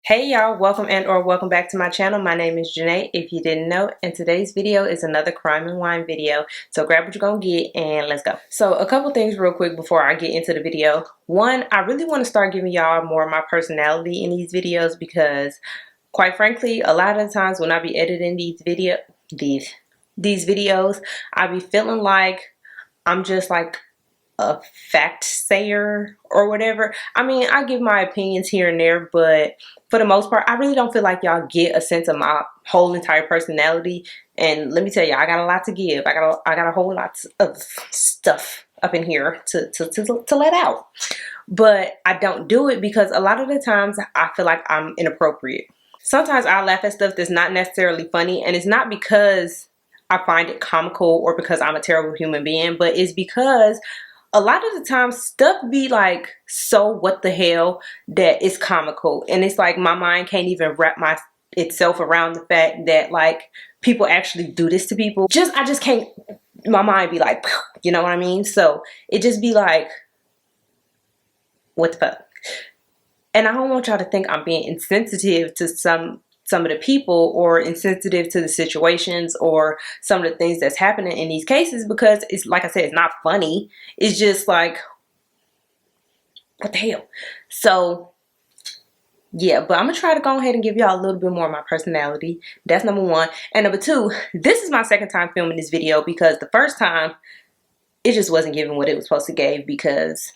Hey y'all, welcome and or welcome back to my channel. My name is Janae, if you didn't know, and today's video is another crime and wine video. So grab what you're gonna get and let's go. So a couple things real quick before I get into the video. One, I really want to start giving y'all more of my personality in these videos because quite frankly, a lot of the times when I be editing these videos, I be feeling like I'm just like a fact sayer or whatever. I mean, I give my opinions here and there, but for the most part, I really don't feel like y'all get a sense of my whole entire personality. And let me tell you, I got a lot to give. I got a whole lot of stuff up in here to let out. But I don't do it because a lot of the times I feel like I'm inappropriate. Sometimes I laugh at stuff that's not necessarily funny, and it's not because I find it comical or because I'm a terrible human being, but it's because a lot of the time stuff be like so what the hell that it's comical, and it's like my mind can't even wrap itself around the fact that like people actually do this to people. I just can't, my mind be like, you know what I mean? So it just be like, what the fuck? And I don't want y'all to think I'm being insensitive to some of the people or insensitive to the situations or some of the things that's happening in these cases, because it's like I said, it's not funny. It's just like, what the hell? So yeah, but I'm gonna try to go ahead and give y'all a little bit more of my personality. That's number one. And number two, this is my second time filming this video because the first time it just wasn't giving what it was supposed to give, because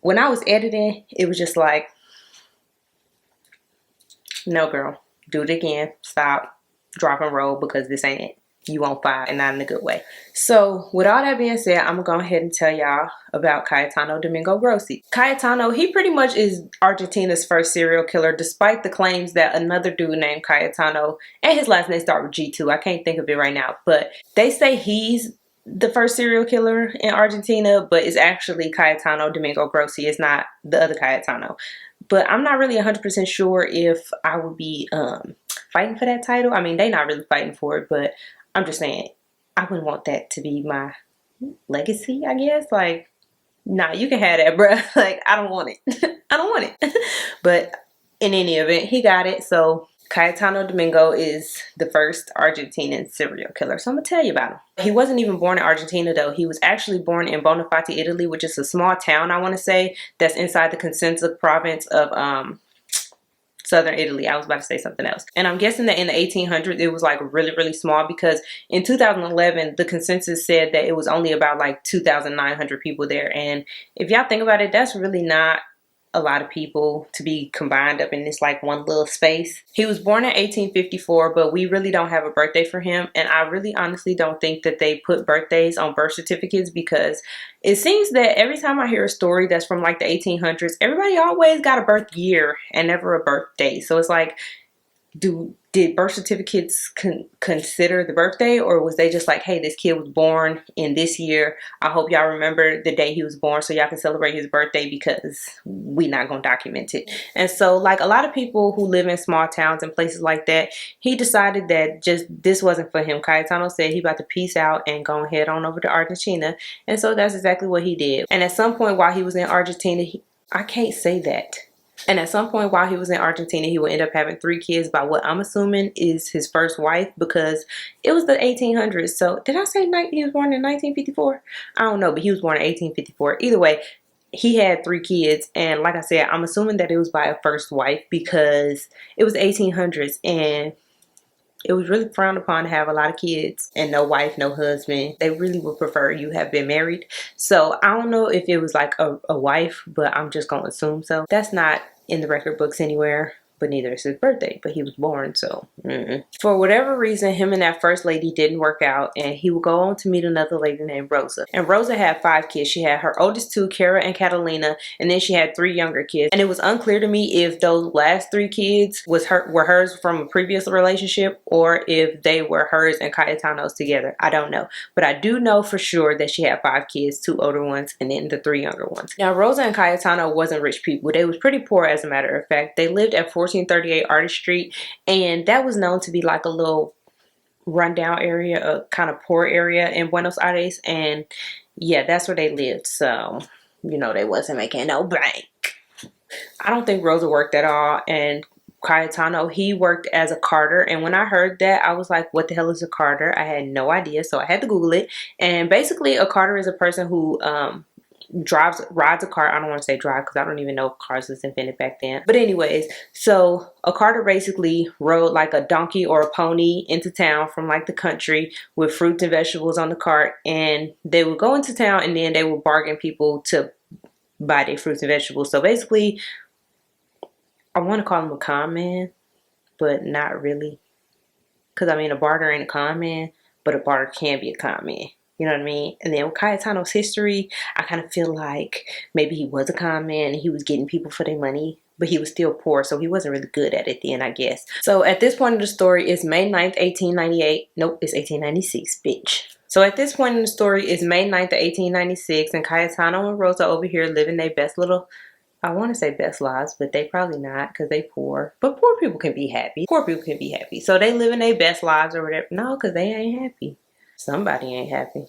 when I was editing, it was just like, no girl, do it again, stop, drop and roll, because this ain't it. You won't find, and not in a good way. So with all that being said, I'm gonna go ahead and tell y'all about Cayetano Domingo Grossi. Cayetano, he pretty much is Argentina's first serial killer, despite the claims that another dude named Cayetano, and his last name starts with G too, I can't think of it right now, but they say he's the first serial killer in Argentina, but it's actually Cayetano Domingo Grossi. It's not the other Cayetano. But I'm not really 100% sure if I would be fighting for that title. I mean, they not really fighting for it, but I'm just saying, I wouldn't want that to be my legacy, I guess. Like, nah, you can have that, bruh. Like, I don't want it. I don't want it. But in any event, he got it. So Cayetano Domingo is the first Argentinian serial killer. So I'm going to tell you about him. He wasn't even born in Argentina, though. He was actually born in Bonafate, Italy, which is a small town, I want to say, that's inside the Cosenza province of southern Italy. I was about to say something else. And I'm guessing that in the 1800s, it was like really, really small, because in 2011, the consensus said that it was only about like 2,900 people there. And if y'all think about it, that's really not a lot of people to be combined up in this like one little space. He was born in 1854, but we really don't have a birthday for him. And I really honestly don't think that they put birthdays on birth certificates, because it seems that every time I hear a story that's from like the 1800s, everybody always got a birth year and never a birthday. So it's like, did birth certificates consider the birthday, or was they just like, hey, this kid was born in this year, I hope y'all remember the day he was born so y'all can celebrate his birthday, because we not gonna document it. And so like a lot of people who live in small towns and places like that, he decided that just this wasn't for him. Cayetano said he about to peace out and go head on over to Argentina, and so that's exactly what he did. And at some point while he was in Argentina, I can't say that. And at some point while he was in Argentina, he would end up having 3 kids by what I'm assuming is his first wife, because it was the 1800s. So did I say he was born in 1954? I don't know, but he was born in 1854. Either way, he had 3 kids. And like I said, I'm assuming that it was by a first wife, because it was the 1800s and it was really frowned upon to have a lot of kids and no wife, no husband. They really would prefer you have been married. So I don't know if it was like a wife, but I'm just going to assume so. That's not in the record books anywhere, but neither is his birthday, but he was born, so For whatever reason, him and that first lady didn't work out, and he would go on to meet another lady named Rosa. And Rosa had 5 kids. She had her oldest 2, Kara and Catalina, and then she had 3 younger kids. And it was unclear to me if those last 3 kids were hers from a previous relationship, or if they were hers and Cayetano's together. I don't know, but I do know for sure that she had 5 kids, 2 older ones, and then the 3 younger ones. Now, Rosa and Cayetano wasn't rich people. They was pretty poor, as a matter of fact. They lived at 1438 Artist Street, and that was known to be like a little rundown area, a kind of poor area in Buenos Aires. And yeah, that's where they lived. So, you know, they wasn't making no bank. I don't think Rosa worked at all, and Cayetano, he worked as a carter, and when I heard that, I was like, what the hell is a carter? I had no idea, so I had to Google it. And basically a carter is a person who rides a car. I don't want to say drive because I don't even know if cars was invented back then, but anyways, so a carter basically rode like a donkey or a pony into town from like the country with fruits and vegetables on the cart, and they would go into town and then they would bargain people to buy their fruits and vegetables. So basically, I want to call him a con man, but not really. Because I mean, a barter ain't a con man, but a barter can be a con man. You know what I mean? And then with Cayetano's history, I kind of feel like maybe he was a con man and he was getting people for their money, but he was still poor, so he wasn't really good at it then, I guess. So at this point in the story, it's May 9th, 1898. Nope, it's 1896, bitch. So at this point in the story, it's May 9th, 1896, and Cayetano and Rosa over here living their best little, I want to say best lives, but they probably not because they poor. But poor people can be happy. Poor people can be happy. So they living their best lives or whatever. No, because they ain't happy. Somebody ain't happy.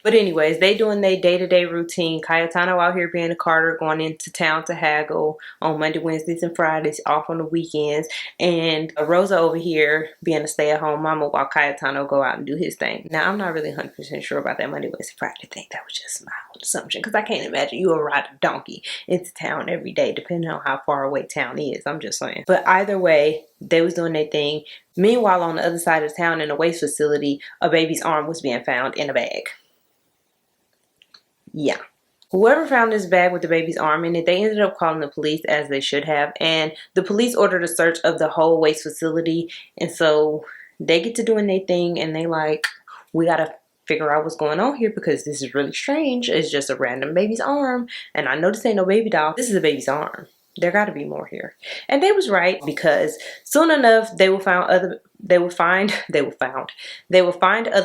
But anyways, they doing their day-to-day routine. Cayetano out here being a carter, going into town to haggle on Monday, Wednesdays, and Fridays, off on the weekends. And Rosa over here being a stay-at-home mama while Cayetano go out and do his thing. Now, I'm not really 100% sure about that Monday, Wednesday, Friday thing. That was just my own assumption because I can't imagine you will ride a donkey into town every day, depending on how far away town is. I'm just saying. But either way, they was doing their thing. Meanwhile, on the other side of town in a waste facility, a baby's arm was being found in a bag. Yeah. Whoever found this bag with the baby's arm in it, they ended up calling the police, as they should have. And the police ordered a search of the whole waste facility. And so they get to doing their thing and they like, we got to figure out what's going on here because this is really strange. It's just a random baby's arm. And I know this ain't no baby doll. This is a baby's arm. There got to be more here. And they was right because soon enough they will find other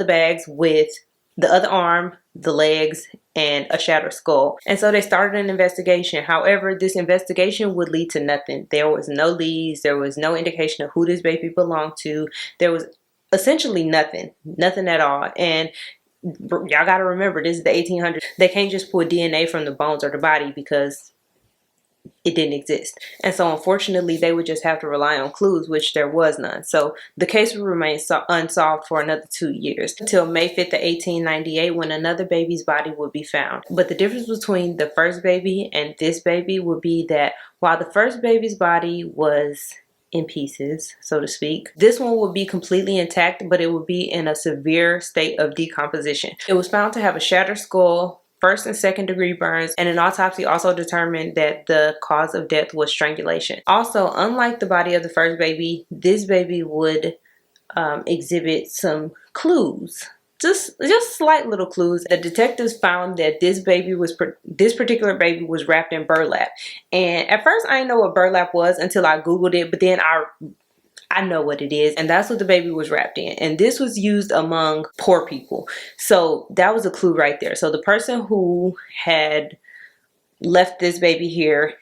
bags with the other arm, the legs, and a shattered skull. And so they started an investigation. However, this investigation would lead to nothing. There was no leads. There was no indication of who this baby belonged to. There was essentially nothing at all. And y'all got to remember, this is the 1800s. They can't just pull DNA from the bones or the body because it didn't exist. And so unfortunately they would just have to rely on clues, which there was none. So the case would remain unsolved for another 2 years until May 5th of 1898 when another baby's body would be found. But the difference between the first baby and this baby would be that while the first baby's body was in pieces, so to speak, this one would be completely intact, but it would be in a severe state of decomposition. It was found to have a shattered skull, first and second degree burns, and an autopsy also determined that the cause of death was strangulation. Also, unlike the body of the first baby, this baby would exhibit some clues. Just slight little clues. The detectives found that this particular baby was wrapped in burlap. And at first I didn't know what burlap was until I Googled it, but then I know what it is, and that's what the baby was wrapped in. And this was used among poor people. So that was a clue right there. So the person who had left this baby here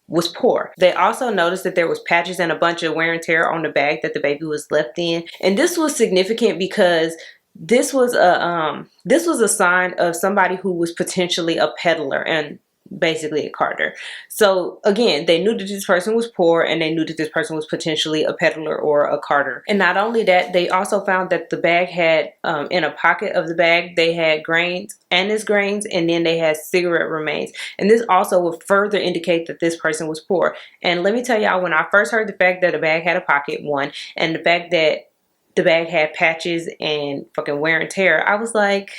was poor. They also noticed that there was patches and a bunch of wear and tear on the bag that the baby was left in. And this was significant because this was a sign of somebody who was potentially a peddler and basically a carter. So again, they knew that this person was poor and they knew that this person was potentially a peddler or a carter. And not only that, they also found that the bag had in a pocket of the bag they had grains, anise grains, and then they had cigarette remains. And this also would further indicate that this person was poor. And let me tell y'all, when I first heard the fact that a bag had a pocket, one, and the fact that the bag had patches and fucking wear and tear, I was like,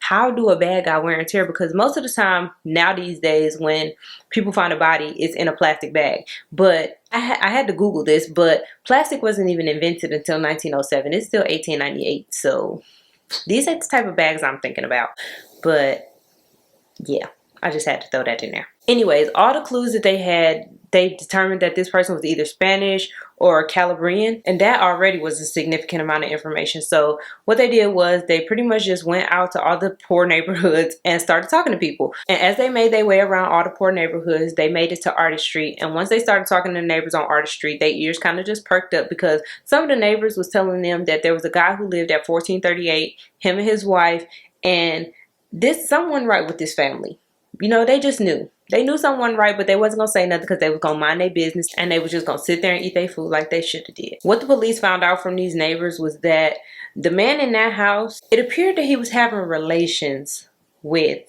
how do a bag got wear and tear? Because most of the time now these days when people find a body, it's in a plastic bag. But I had to Google this, but plastic wasn't even invented until 1907. It's still 1898. So these are the type of bags I'm thinking about. But yeah, I just had to throw that in there. Anyways, all the clues that they had, they determined that this person was either Spanish or Calabrian, and that already was a significant amount of information. So what they did was they pretty much just went out to all the poor neighborhoods and started talking to people. And as they made their way around all the poor neighborhoods, they made it to Artist Street. And once they started talking to the neighbors on Artist Street, their ears kind of just perked up because some of the neighbors was telling them that there was a guy who lived at 1438, him and his wife, and this someone right with this family. You know, they just knew. They knew something wasn't right, but they wasn't gonna say nothing because they was gonna mind their business and they was just gonna sit there and eat their food like they should have did. What the police found out from these neighbors was that the man in that house, it appeared that he was having relations with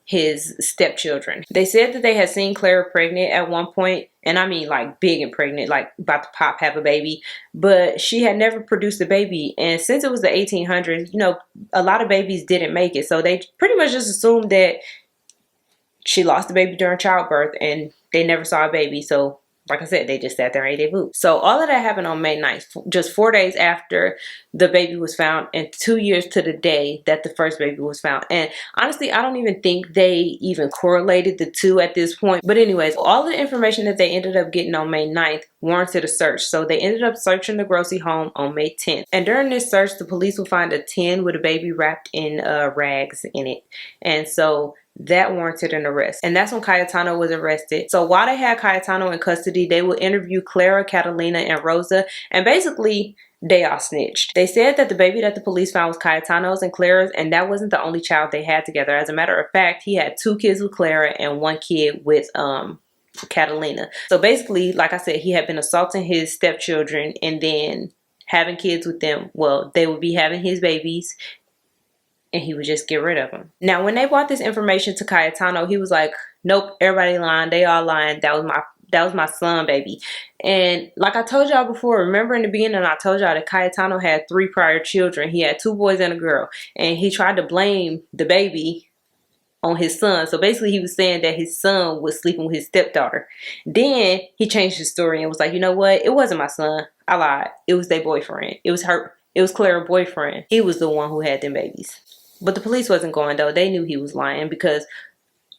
his stepchildren. They said that they had seen Clara pregnant at one point, and I mean like big and pregnant, like about to pop, have a baby, but she had never produced a baby. And since it was the 1800s, you know, a lot of babies didn't make it, so they pretty much just assumed that she lost the baby during childbirth and they never saw a baby. So like I said, they just sat there and ate their food. So all of that happened on May 9th, just 4 days after the baby was found and 2 years to the day that the first baby was found. And honestly, I don't even think they even correlated the two at this point. But anyways, all the information that they ended up getting on May 9th warranted a search. So they ended up searching the Grossi home on May 10th. And during this search, the police would find a tin with a baby wrapped in rags in it. And so that warranted an arrest. And that's when Cayetano was arrested. So while they had Cayetano in custody, they would interview Clara, Catalina, and Rosa. And basically, they all snitched. They said that the baby that the police found was Cayetano's and Clara's, and that wasn't the only child they had together. As a matter of fact, he had 2 kids with Clara and 1 kid with Catalina. So basically, like I said, he had been assaulting his stepchildren and then having kids with them. Well, they would be having his babies, and he would just get rid of them. Now, when they brought this information to Cayetano, he was like, nope, everybody lying. They all lying. That was my son, baby. And like I told y'all before, remember in the beginning, I told y'all that Cayetano had 3 prior children. He had 2 boys and a girl. And he tried to blame the baby on his son. So basically, he was saying that his son was sleeping with his stepdaughter. Then he changed his story and was like, you know what? It wasn't my son. I lied. It was their boyfriend. It was her. It was Clara's boyfriend. He was the one who had them babies. But the police wasn't going, though. They knew he was lying because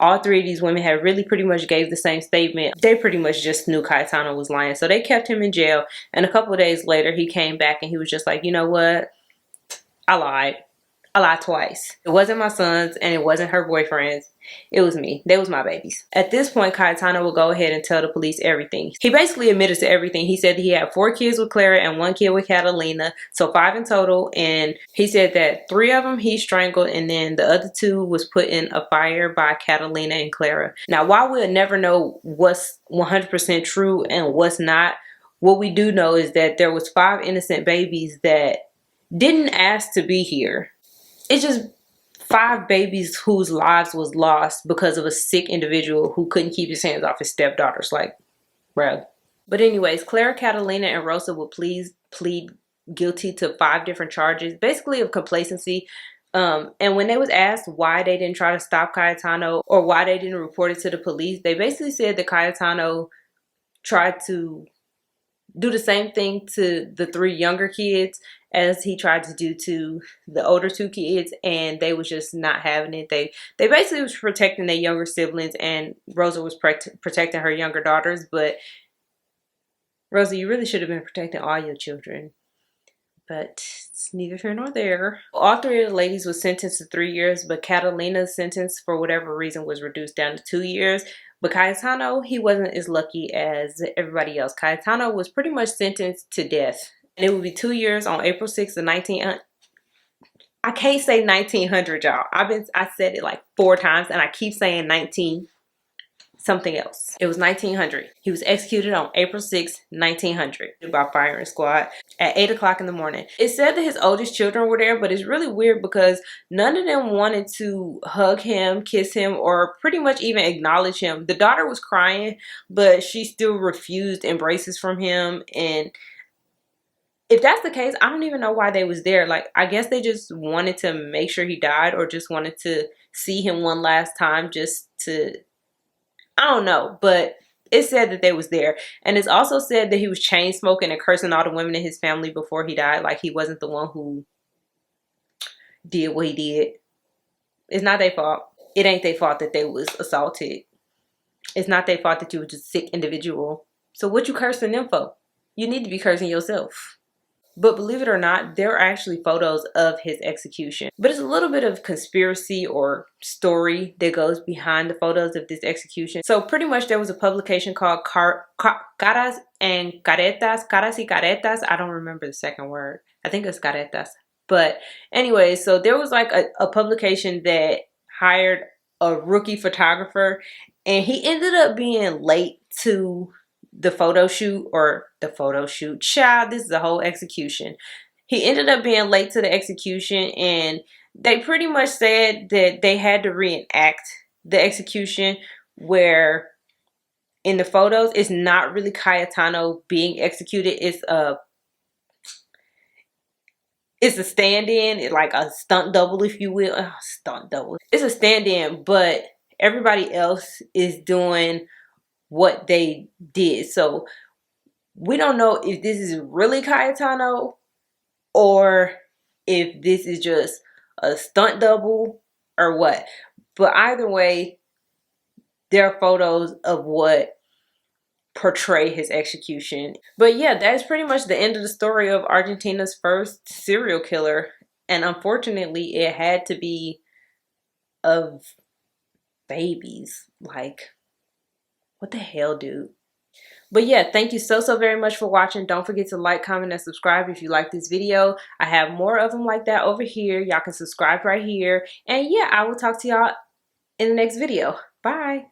all 3 of these women had really pretty much gave the same statement. They pretty much just knew Cayetano was lying. So they kept him in jail. And a couple of days later, he came back and he was just like, you know what? I lied. I lied twice. It wasn't my son's and it wasn't her boyfriend's. It was me. They was my babies. At this point, Cayetano will go ahead and tell the police everything. He basically admitted to everything. He said that he had 4 kids with Clara and 1 kid with Catalina. So 5 in total. And he said that 3 of them he strangled and then the other 2 was put in a fire by Catalina and Clara. Now, while we'll never know what's 100% true and what's not, what we do know is that there was 5 innocent babies that didn't ask to be here. It's just 5 babies whose lives was lost because of a sick individual who couldn't keep his hands off his stepdaughters. Like, bruh. But anyways, Clara, Catalina, and Rosa would plead guilty to 5 different charges, basically of complacency. And when they was asked why they didn't try to stop Cayetano or why they didn't report it to the police, they basically said that Cayetano tried to do the same thing to the 3 younger kids as he tried to do to the older 2 kids, and they was just not having it. They basically was protecting their younger siblings, and Rosa was protecting her younger daughters. But Rosa, you really should have been protecting all your children. But it's neither here nor there. All 3 of the ladies was sentenced to 3 years, but Catalina's sentence, for whatever reason, was reduced down to 2 years. But Cayetano, he wasn't as lucky as everybody else. Cayetano was pretty much sentenced to death. And it would be 2 years on April 6th of 1900. I can't say 1900, y'all. I said it like 4 times and I keep saying 19 something else. It was 1900. He was executed on April 6th, 1900 by firing squad at 8 o'clock in the morning. It said that his oldest children were there, but it's really weird because none of them wanted to hug him, kiss him, or pretty much even acknowledge him. The daughter was crying, but she still refused embraces from him. And if that's the case, I don't even know why they was there. Like, I guess they just wanted to make sure he died or just wanted to see him one last time just to, I don't know. But it said that they was there. And it's also said that he was chain smoking and cursing all the women in his family before he died. Like, he wasn't the one who did what he did. It's not their fault. It ain't their fault that they was assaulted. It's not their fault that you were just a sick individual. So what you cursing them for? You need to be cursing yourself. But believe it or not, there are actually photos of his execution. But it's a little bit of conspiracy or story that goes behind the photos of this execution. So pretty much there was a publication called Caras and Caretas. Caras y Caretas. I don't remember the second word. I think it's Caretas. But anyway, so there was like a publication that hired a rookie photographer And he ended up being late to the photo shoot, or the photo shoot. Child, this is a whole execution. He ended up being late to the execution, and they pretty much said that they had to reenact the execution, where in the photos it's not really Cayetano being executed. It's a stand-in, like a stunt double, if you will. Stunt double. It's a stand-in, but everybody else is doing what they did. So we don't know if this is really Cayetano or if this is just a stunt double or what. But either way, there are photos of what portray his execution. But yeah, that's pretty much the end of the story of Argentina's first serial killer. And unfortunately, it had to be of babies. Like, what the hell, dude? But yeah, thank you so very much for watching. Don't forget to like, comment, and subscribe if you like this video. I have more of them like that over here. Y'all can subscribe right here. And yeah, I will talk to y'all in the next video. Bye.